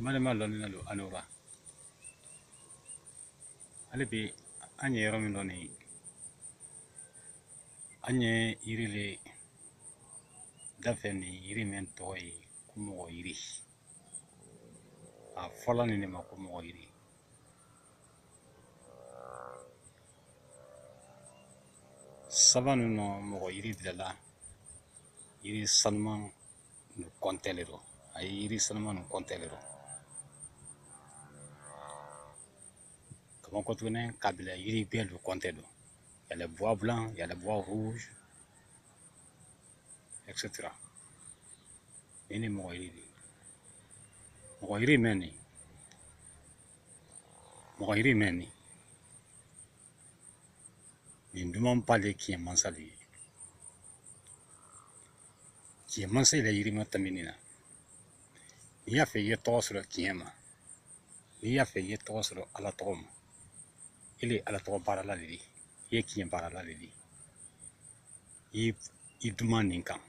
malama lɔli lo anora ale bi anye yɔrɔ min dɔ ni an ye yiri le dafɛ ni yiri min tɔgɔ ye ko mɔgɔ yiri a fɔlɔ ni ne ma ko mɔgɔ yiri sabanan nɔ mɔgɔ yiri bilala yiri salima ni kɔntɛle do a ye yiri salima ni kɔntɛle do kama ko tuguni k'a bila yiri bɛɛ do kɔntɛ do. Il y a les bois blancs, il y a les bois rouges, etc. Ini mɔgɔ yiri de mɔgɔ yiri mɛn ni mɔgɔ yiri mɛn ni nin duman ba de tiɲɛ mansa de ye tiɲɛ mansa yɛrɛ yiri ma tɛmɛni na n'i y'a fɛ i ye tɔgɔ sɔrɔ tiɲɛ ma n'i y'a fɛ i ye tɔgɔ sɔrɔ ala tɔgɔ ma ele ala tɔgɔ baarala de ye i ye tiɲɛ baarala de ye i duman nin kan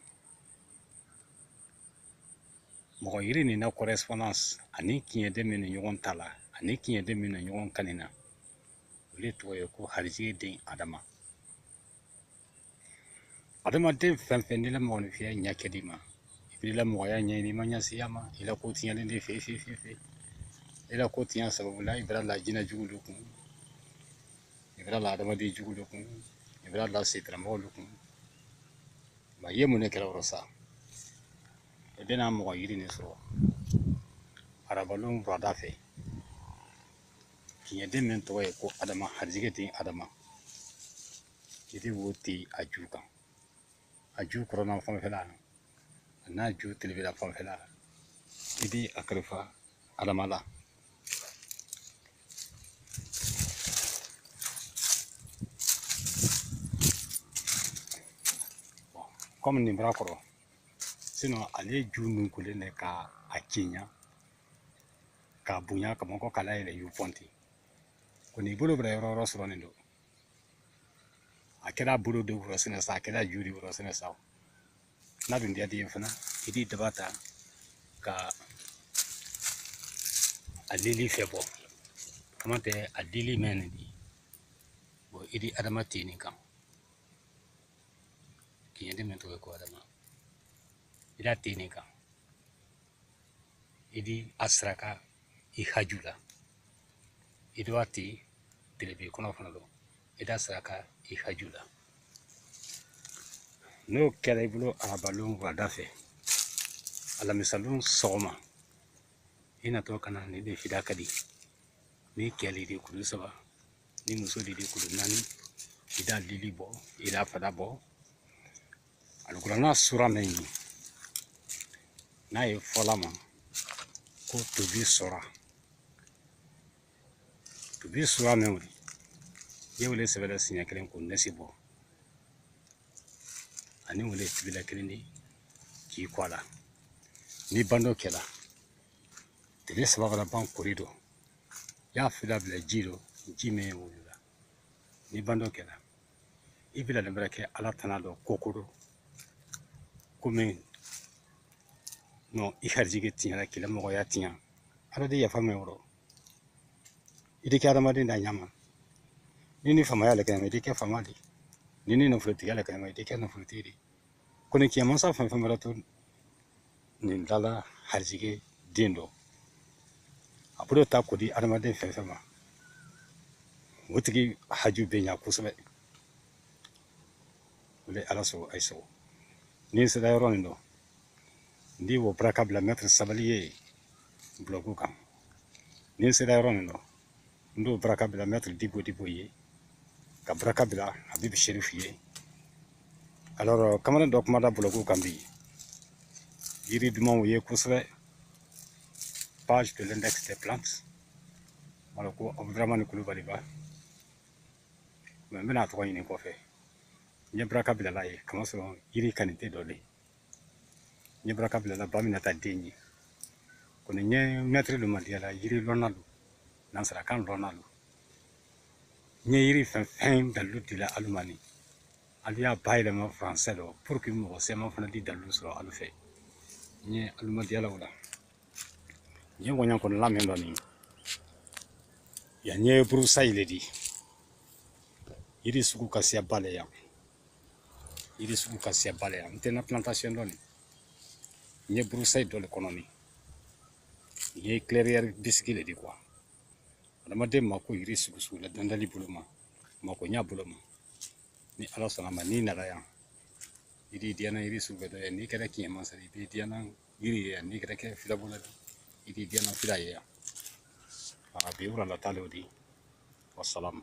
mɔgɔ yiri nin na correspondance ani tiɲɛ den min ni ɲɔgɔn ta la ani tiɲɛ den min ni ɲɔgɔn kanni na o de tɔgɔ ye ko harijige den adama adamaden fɛn fɛn ni la mɔgɔninfinya ɲɛ kɛ di ma i b'i la mɔgɔya ɲɛɲini i ma ɲɛsiya ma i la ko tiɲɛlen de fe i la ko tiɲɛ sababu la i bɛra la jinɛ jugu de kun i bɛra la adamaden jugu de kun i bɛra la setaramɔgɔ de kun ma i ye mun ne kɛra o sa i bɛna mɔgɔ yiri nin sɔrɔ arabalon burada fɛ tiɲɛ den min tɔgɔ ye ko adama harijige den adama i de wo ten a ju kan a ju kɔrɔna fanfɛla a n'a ju tilebela fanfɛla i bi a kalifa adama la comme nin bɔra kɔrɔ sinon ale ju nunkulen de ka a ciɲa k'a bonya ka mɔgɔ kala yɛlɛ yu pɔnti ko n'i bolo bɛra yɔrɔ yɔrɔ sɔrɔlen don a kɛra bolo de wɔrɔ sɛnɛ sa a kɛra ju de wɔrɔ sɛnɛ sa n'a dun diya den fana i di daba ta ka a lili fɛ bɔ kama tɛ a lili mɛn nin di bon i di adama ten nin kan tiɲɛ den min tɔgɔ ye ko adama i da ten nin kan i di a saraka i haju la i do a ten telebe kɔnɔ fana don i da saraka i haju la n'o kɛra i bolo arabalon wulada fɛ alamisadon sɔgɔma i natɔ ka na ni de fida ka di ni cɛ lidi kulu 3 ni muso lidi kulu 4 i da lili bɔ i da fada bɔ alikuranna sura min ye n'a ye fɔla ma ko tobi sɔra tobi sura min wuli i ye wele sɛbɛla siɲɛ kelen ko nɛsi bɔ ani wele tibila kelen de k'i kɔ a la ni bando kɛla tile 3 fana ban kori do y'a fila bila ji do ji min wulila ni bando kɛla i bila nin bɛrɛ kɛ ala tana dɔ kokoro komi non i harijige tiɲɛna kɛlɛ mɔgɔya tiɲɛ ala de yafa mɛn wɔrɔ i de kɛ adamaden da ɲama ni ni famaya la kɛnɛma i de kɛ fama de ni ni nafolotigiya la kɛnɛma i de kɛ nafolotigi de ko ni tiɲɛ mansa fɛn fɛn wɛrɛ to nin dala harijige den dɔ a bolo ta ko di adamaden fɛn fɛn ma o tigi haju bɛ ɲa kosɛbɛ o de ala sɔrɔ ayi sɔrɔ ni sera yɔrɔ nin dɔn ndi wo baraka bila mɛtiri sabali ye buloku kan ni sera yɔrɔ nin dɔn ndo baraka bila mɛtiri dibo ye ka baraka bila habibu sherifu ye alors kamalen dɔ kumada buloku kan bi yiri dumanw ye kosɛbɛ page de l'index des plantes wala ko abudramani kulubali ba mais n bɛna tɔgɔ ɲini kɔfɛ n ye baraka bilala ye kamasɔrɔ yiri kanite dɔ de n ye baraka bilala ba min ta den ye kɔni n ye mɛtiri lumadiyala yiri lɔnna don nansarakan lɔnna don n ye yiri fɛn fɛn dalilu dila alu ma ni alu y'a bayɛlɛma faransɛ dɔ pour que mɔgɔ sɛma fana di dalilu sɔrɔ alu fɛ n ye alumadiyalaw la Nye wanya kon la men doni. Ya nye brusa ile di. Iri suku kasia bale ya. Iri suku kasia bale ya. Ntena plantation doni. Nye brusa dole kononi. Nye clairière bisikile di quoi. Adamade mako iri suku la dandali buluma. Mako nya buluma. Ni ala sonama ni nala ya. Iri diana iri suku do ni kera kiyama sari bi diana iri ya ni kera ke fila bola. Iri diana fila ya. Abi ura la talo di. Wassalam.